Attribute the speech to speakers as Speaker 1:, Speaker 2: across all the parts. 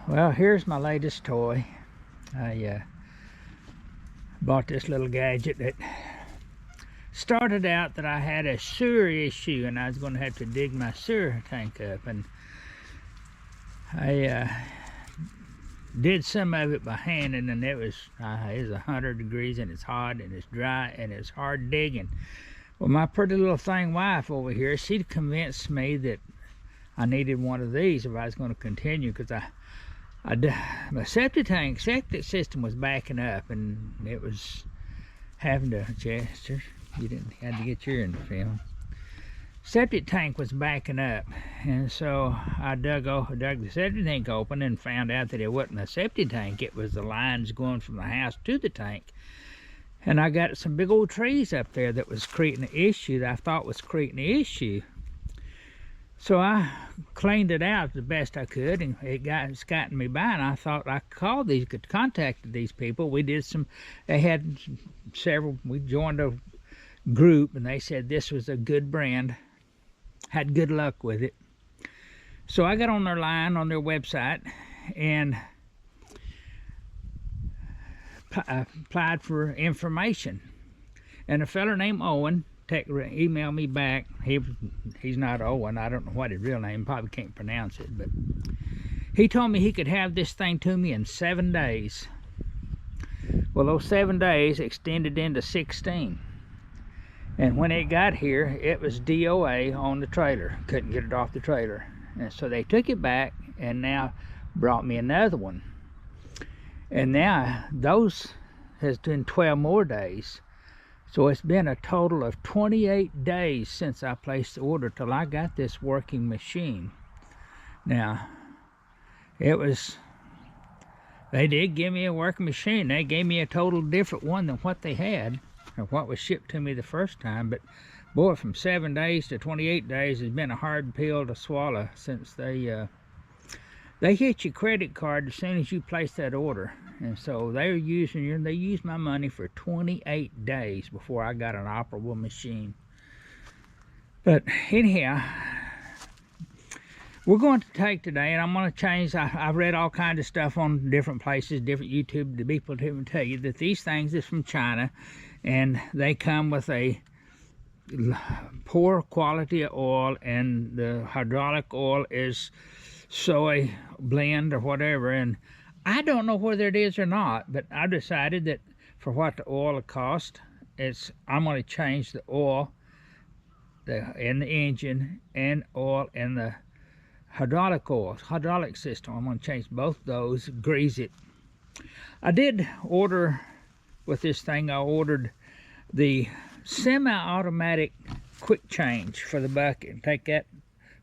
Speaker 1: Well, here's my latest toy. I bought this little gadget that started out that I had a sewer issue and I was going to have to dig my sewer tank up, and I did some of it by hand, and then it was 100 degrees and it's hot and it's dry and it's hard digging. Well, my pretty little thing wife over here, she convinced me that I needed one of these if I was going to continue, because my septic system was backing up, and it was having to, Chester, you didn't have to get your in the film. Septic tank was backing up, and so I dug the septic tank open and found out that it wasn't a septic tank, it was the lines going from the house to the tank. And I got some big old trees up there that was creating an issue, that I thought was creating an issue. So I cleaned it out the best I could, and it's gotten me by, and I thought I could contact these people. They had several, we joined a group, and they said this was a good brand, had good luck with it. So I got on their line, on their website, and applied for information. And a fella named Owen emailed me back. He's not Owen, I don't know what his real name, probably can't pronounce it, but he told me he could have this thing to me in 7 days. Well, those 7 days extended into 16, and when it got here, it was DOA on the trailer, couldn't get it off the trailer, and so they took it back and now brought me another one, and now those has been 12 more days. So it's been a total of 28 days since I placed the order till I got this working machine. Now, they did give me a working machine. They gave me a total different one than what they had, or what was shipped to me the first time. But boy, from 7 days to 28 days has been a hard pill to swallow, since they hit your credit card as soon as you place that order. And so they used my money for 28 days before I got an operable machine. But anyhow, we're going to take today, and I'm going to change. I've read all kinds of stuff on different places, different YouTube, the people to tell you that these things is from China, and they come with a poor quality of oil, and the hydraulic oil is soy blend or whatever, and I don't know whether it is or not, but I decided that for what the oil cost, I'm going to change the oil in the engine and oil in the hydraulic system. I'm going to change both those, grease it. I did order with this thing, I ordered the semi-automatic quick change for the bucket. Take that,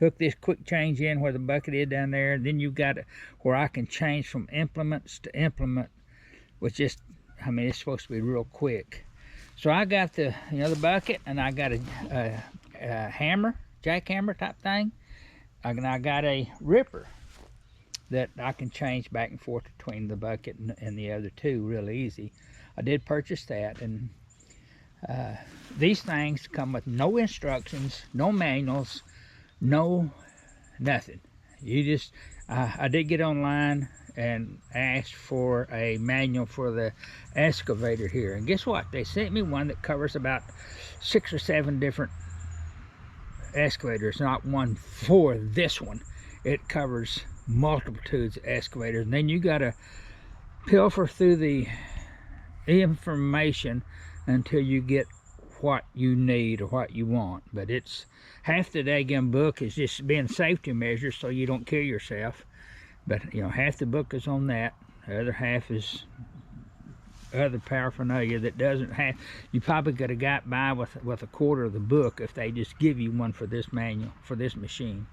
Speaker 1: hook this quick change in where the bucket is down there, and then you've got it where I can change from implements to implement, which is, I mean, it's supposed to be real quick. So I got the bucket, and I got a hammer, jackhammer type thing, and I got a ripper that I can change back and forth between the bucket and the other two real easy. I did purchase that, and these things come with no instructions, no manuals, no nothing. You just I did get online and asked for a manual for the excavator here, and guess what, they sent me one that covers about 6 or 7 different excavators, not one for this one. It covers multitudes of excavators, and then you got to pilfer through the information until you get what you need or what you want. But it's half the daggum book is just being safety measures so you don't kill yourself. But half the book is on that. The other half is other paraphernalia that doesn't have. You probably could have got by with a quarter of the book if they just give you one for this manual for this machine.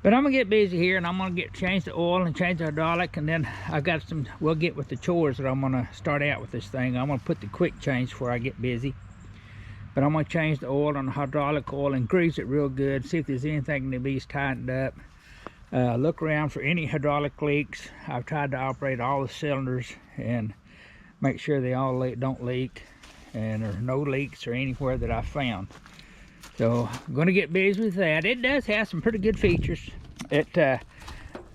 Speaker 1: But I'm gonna get busy here, and I'm gonna change the oil and change the hydraulic, and then I got we'll get with the chores that I'm gonna start out with this thing. I'm gonna put the quick change before I get busy. But I'm gonna change the oil on the hydraulic oil and grease it real good, see if there's anything that needs tightened up. Look around for any hydraulic leaks. I've tried to operate all the cylinders and make sure they all don't leak, and there's no leaks or anywhere that I found. So I'm going to get busy with that. It does have some pretty good features.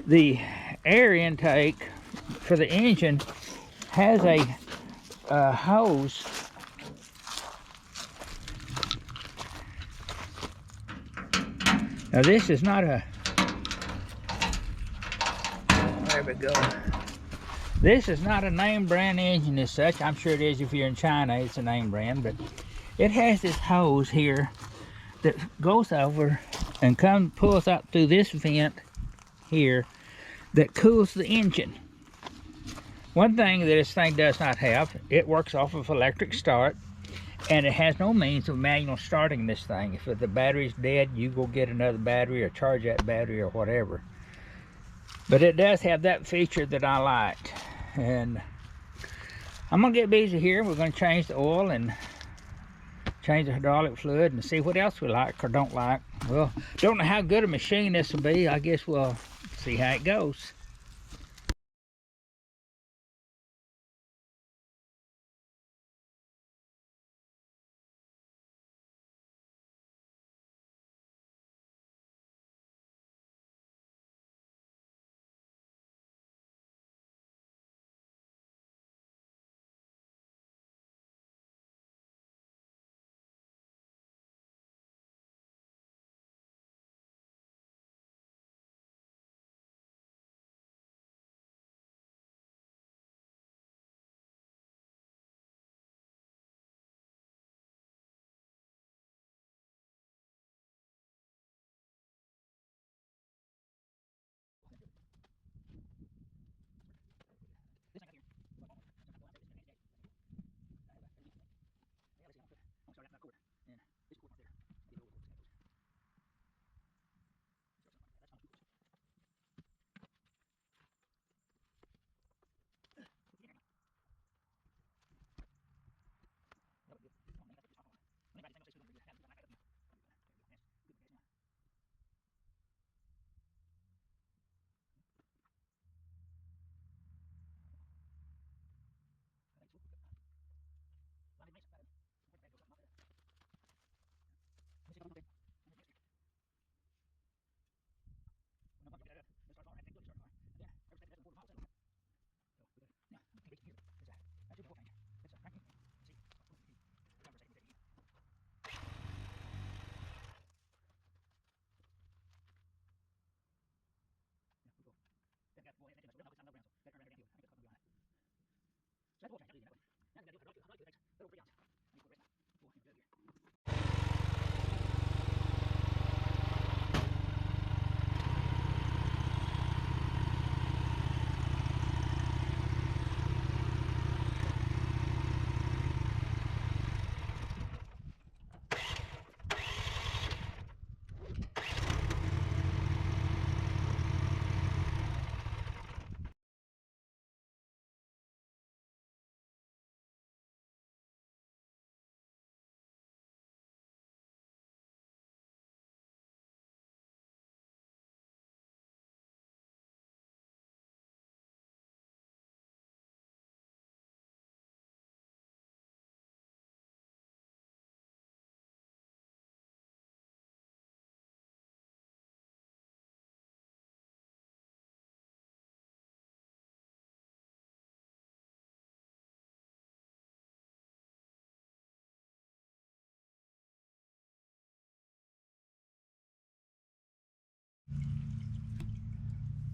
Speaker 1: The air intake for the engine has a hose. Now this is not a, there we go. This is not a name brand engine as such. I'm sure it is if you're in China, it's a name brand, but it has this hose here that goes over and pulls out through this vent here that cools the engine. One thing that this thing does not have, it works off of electric start, and it has no means of manual starting this thing. If the battery's dead, you go get another battery or charge that battery or whatever. But it does have that feature that I liked. And I'm gonna get busy here. We're gonna change the oil and change the hydraulic fluid and see what else we like or don't like. Well, don't know how good a machine this will be. I guess we'll see how it goes.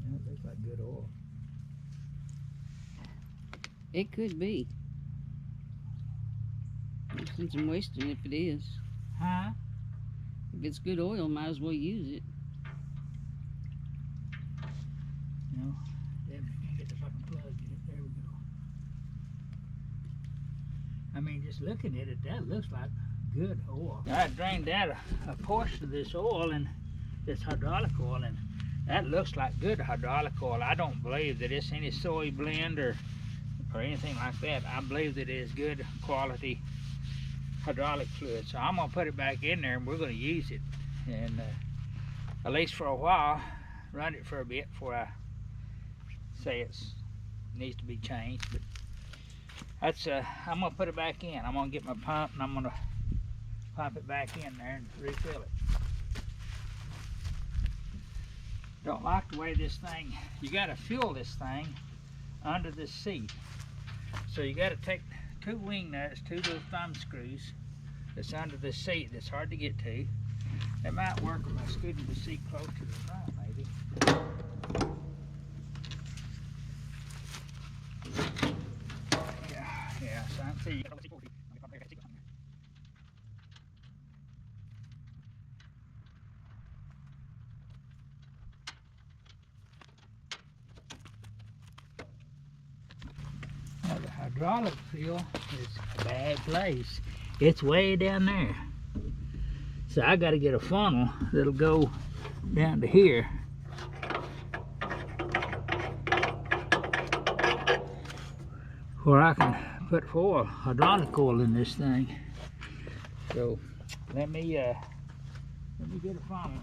Speaker 1: That looks like good oil.
Speaker 2: It could be. There's some wasting if it is.
Speaker 1: Huh?
Speaker 2: If it's good oil, might as well use it.
Speaker 1: No, then we can't get the fucking plug in it. There we go. I mean, just looking at it, that looks like good oil. I drained out a portion of this oil and this hydraulic oil, and that looks like good hydraulic oil. I don't believe that it's any soy blend or anything like that. I believe that it is good quality hydraulic fluid. So I'm gonna put it back in there and we're gonna use it, and at least for a while, run it for a bit before I say it needs to be changed. But that's I'm gonna put it back in. I'm gonna get my pump and I'm gonna pump it back in there and refill it. Don't like the way this thing, you got to fuel this thing under the seat. So you got to take 2 wing nuts, 2 little thumb screws that's under the seat that's hard to get to. It might work if I scooted the seat close to the front, maybe. Yeah, so I can see you. Now the hydraulic fuel is a bad place. It's way down there. So I got to get a funnel that'll go down to here. Where I can put oil, hydraulic oil in this thing. So let me get a funnel.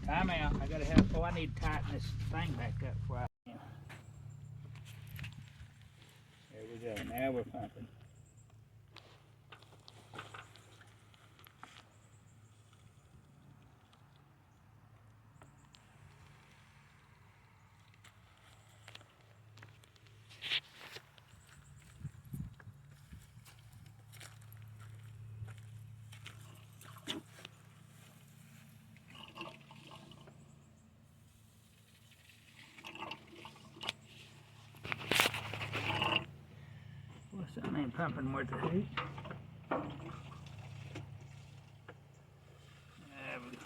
Speaker 1: Time out. I gotta have. Oh, I need to tighten this thing back up before I. There we go. Now we're pumping. What's that mean, pumping worth of heat? There we go.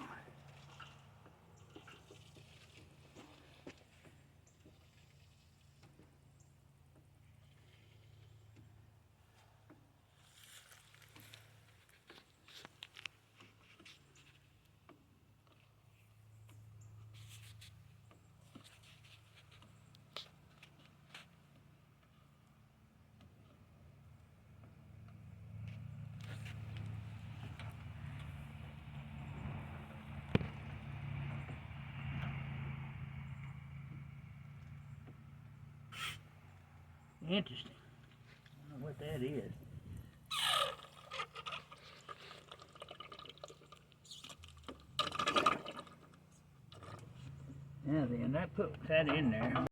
Speaker 1: Interesting. I don't know what that is. Now then, I put that in there.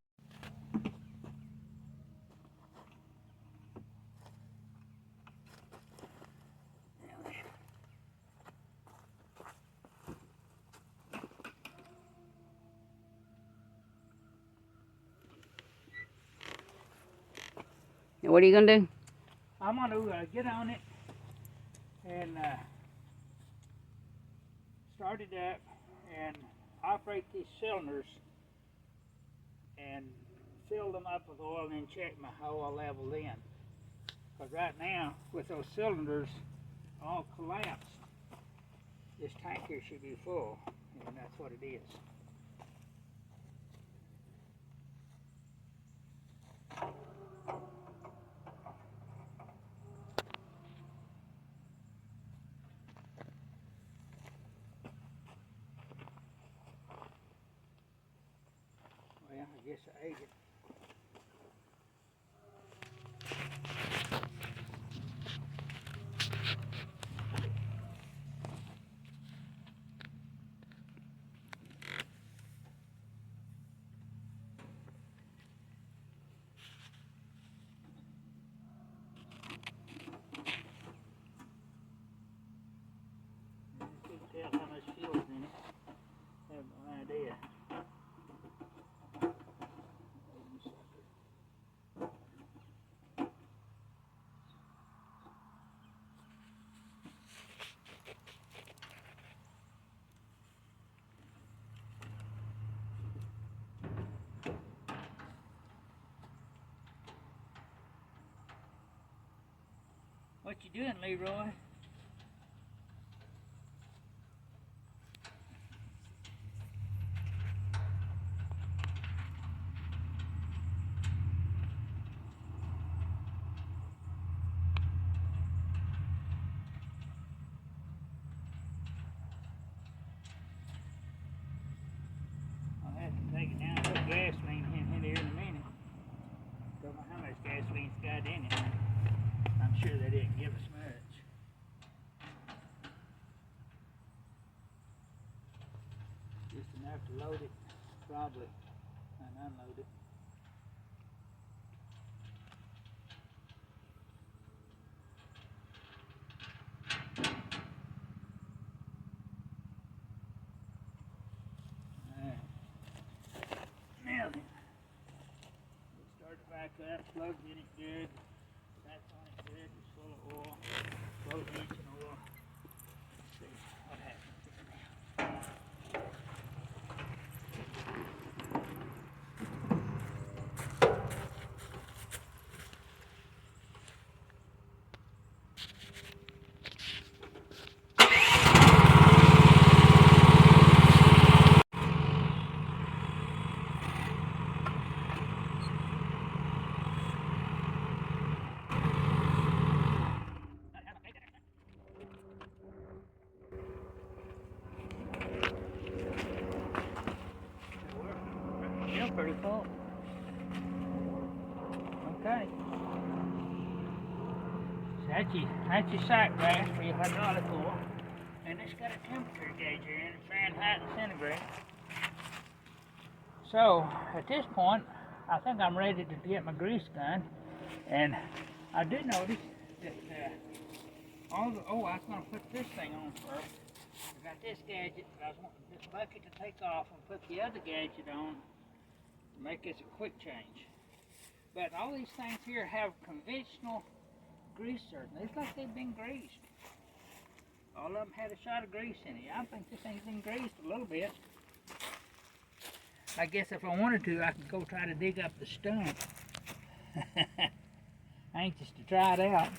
Speaker 2: Now what are you gonna do?
Speaker 1: I'm gonna get on it and start it up and operate these cylinders and fill them up with oil and then check my oil level then. Because right now, with those cylinders all collapsed, this tank here should be full, and that's what it is. Well, I guess I ate it. You can tell how much fuel's in it. I have no idea. What you doing, Leroy? I'll have to take it down and put gasoline in here in a minute. Don't know how much gasoline's got in it. I'm sure they didn't give us much. Just enough to load it, probably and unload it. Alright. Now then, we'll start it back up, plugged in it good, that's on it good, it's full of oil, full of engine oil. Let's see what happens here now. Still pretty full. Okay. So that's your sack brass for your hydraulic oil. And it's got a temperature gauge here in it, Fahrenheit and centigrade. So at this point, I think I'm ready to get my grease gun. And I did notice that I was going to put this thing on first. I got this gadget, but I was wanting this bucket to take off and put the other gadget on to make this a quick change. But all these things here have conventional grease certain. It's like they've been greased. All of them had a shot of grease in it. I think this thing's been greased a little bit. I guess if I wanted to, I could go try to dig up the stump. Anxious to try it out.